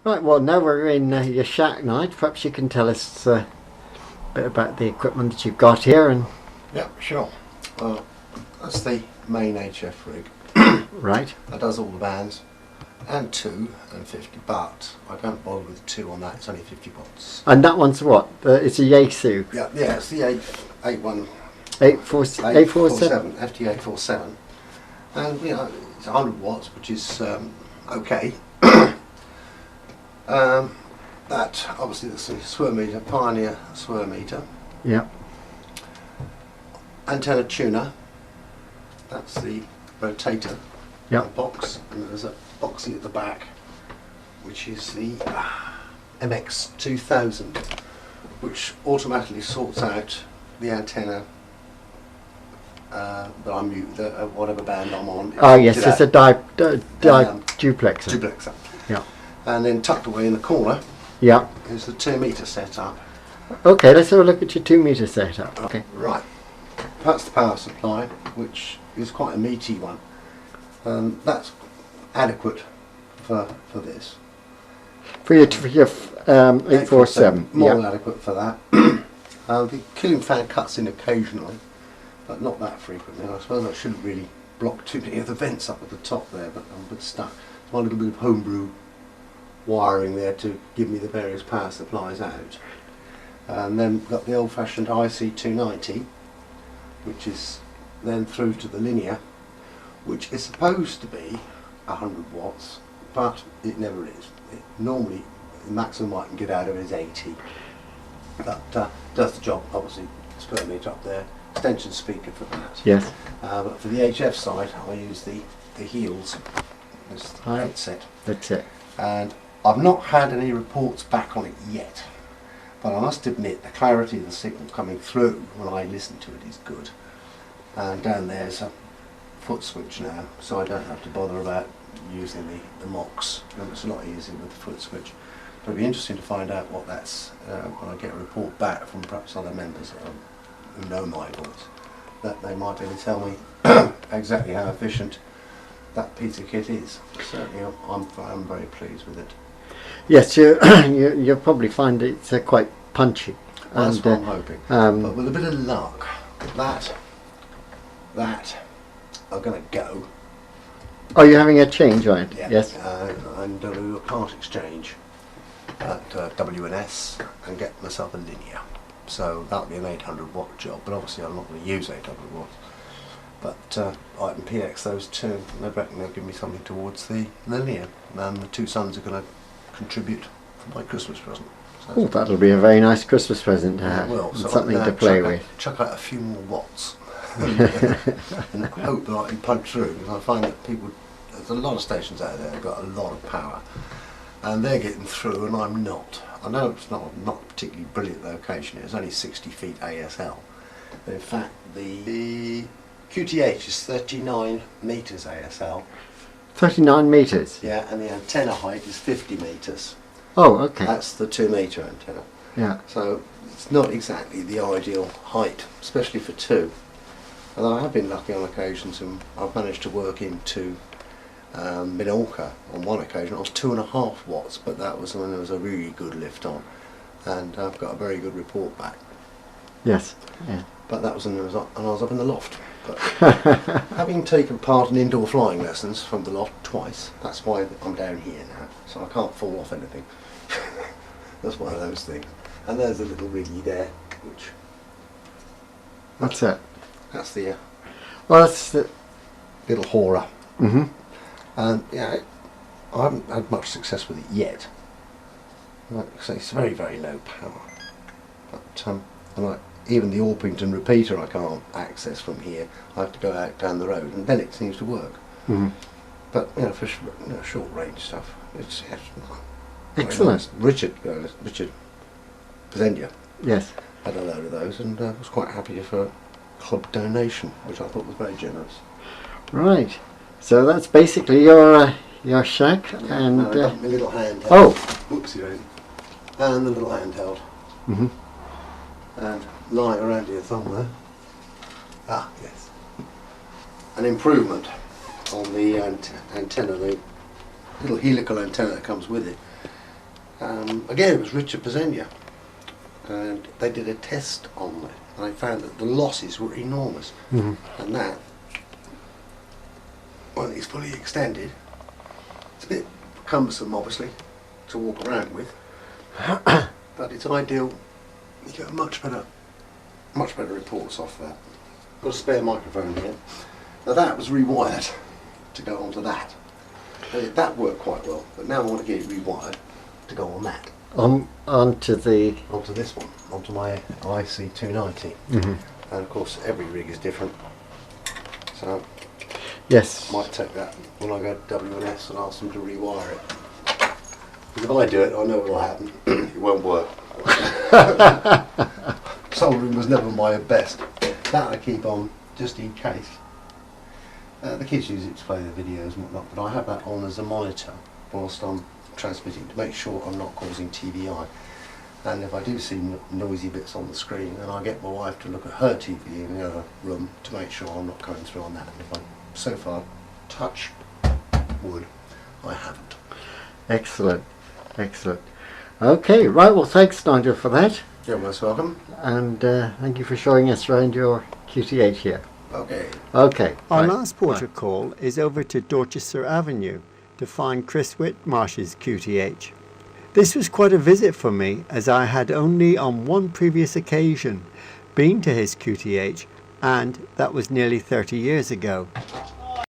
Right, well now we're in your shack night. Perhaps you can tell us a bit about the equipment that you've got here. And Yeah, sure. That's the main HF rig. right. That does all the bands, and 2 and 50, but I don't bother with 2 on that, it's only 50 watts. And that one's what? It's a Yaesu. Yeah, it's the 847. FT847. And you know, it's 100 watts, which is okay. That obviously that's a swirl meter, Pioneer swirl meter. Yeah. Antenna tuner. That's the rotator box, and there's a boxy at the back, which is the MX2000, which automatically sorts out the antenna that I'm whatever band I'm on. Oh yes, it's a duplexer. Duplexer. Yeah. And then tucked away in the corner Yeah. is the 2 meter setup. Okay, let's have a look at your 2 meter setup. Okay. Right. That's the power supply, which is quite a meaty one. That's adequate for this. For your 847. More Yeah. than adequate for that. The cooling fan cuts in occasionally, but not that frequently. I suppose I shouldn't really block too many of the vents up at the top there, but I'm a bit stuck. One little bit of homebrew wiring there to give me the various power supplies out. And then we've got the old-fashioned IC290, which is then through to the linear, which is supposed to be 100 watts, but it never is. Normally, the maximum I can get out of it is 80. That does the job, obviously. Spur meter up there, extension speaker for that. Yes. But for the HF side, I use the heels, this headset. That's it. And I've not had any reports back on it yet, but I must admit the clarity of the signal coming through when I listen to it is good. And down there's a foot switch now, so I don't have to bother about using the MOX. It's a lot easier with the foot switch. But it'll be interesting to find out what that's when I get a report back from perhaps other members who know my voice, that they might be able to tell me exactly how efficient that piece of kit is. Certainly I'm very pleased with it. Yes, you'll probably find it's quite punchy. That's And, what I'm hoping. But with a bit of luck, that are going to go. oh, you're having a change on it? Yeah. Yes. And do a part exchange at WNS and get myself a linear. So that'll be an 800 watt job, but obviously I'm not going to use 800 watts. But I can PX those two, and I reckon they'll give me something towards the linear. And the two sons are going to contribut for my Christmas present. So Oh, that'll be a very nice Christmas present to have. well, And so something I to can play with. chuck out a few more watts and hope that I can punch through, because I find that there's a lot of stations out there that have got a lot of power, and they're getting through and I'm not. I know it's not a particularly brilliant location, it's only 60 feet ASL, but in fact the QTH is 39 metres ASL. 39 metres? Yeah, and the antenna height is 50 metres. Oh, okay. That's the 2 metre antenna. Yeah. So it's not exactly the ideal height, especially for 2. Although I have been lucky on occasions, and I've managed to work into Minorca on one occasion. I was 2.5 watts, but that was when there was a really good lift on, and I've got a very good report back. Yes. Yeah. But that was when I was up in the loft. But having taken part in indoor flying lessons from the loft twice, that's why I'm down here now, so I can't fall off anything. That's one of those things. And there's a little riggy there, which That's it. that's the Well, that's the. little horror. Mm-hmm. And yeah, I haven't had much success with it yet. Like I say, it's very, very low power. But even the Orpington repeater I can't access from here. I have to go out down the road, and then it seems to work. Mm-hmm. But for short range stuff, it's Excellent. Nice. Richard Pesendia Yes. had a load of those, and was quite happy for a club donation, which I thought was very generous. Right. So that's basically your shack, and I've got my little handheld. oh. Whoopsie daisy. And the little handheld. Mm-hmm. And lying around your thumb there. Ah, yes. An improvement on the antenna, the little helical antenna that comes with it. Again, it was Richard Pesenia, and they did a test on it, and they found that the losses were enormous, and that, when it's fully extended, it's a bit cumbersome, obviously, to walk around with, but it's ideal. You get much better reports off that. Got a spare microphone here. Now that was rewired to go onto that. That worked quite well, but now I want to get it rewired to go on that. Onto this one, onto my IC290. And of course every rig is different. So yes. might take that when I go to W&S and ask them to rewire it. Because if I do it, I know what will happen. It won't work. Soldering was never my best. That I keep on just in case. The kids use it to play their videos and whatnot, but I have that on as a monitor whilst I'm transmitting to make sure I'm not causing TBI. And if I do see noisy bits on the screen, then I get my wife to look at her TV in the other room to make sure I'm not going through on that. And if I so far touch wood, I haven't. Excellent, excellent. Okay, right, well thanks Nigel for that. You're most welcome. And thank you for showing us around your QT8 here. Okay. Okay. Our right, last port of call is over to Dorchester Avenue to find Chris Whitmarsh's QTH. This was quite a visit for me, as I had only on one previous occasion been to his QTH, and that was nearly 30 years ago.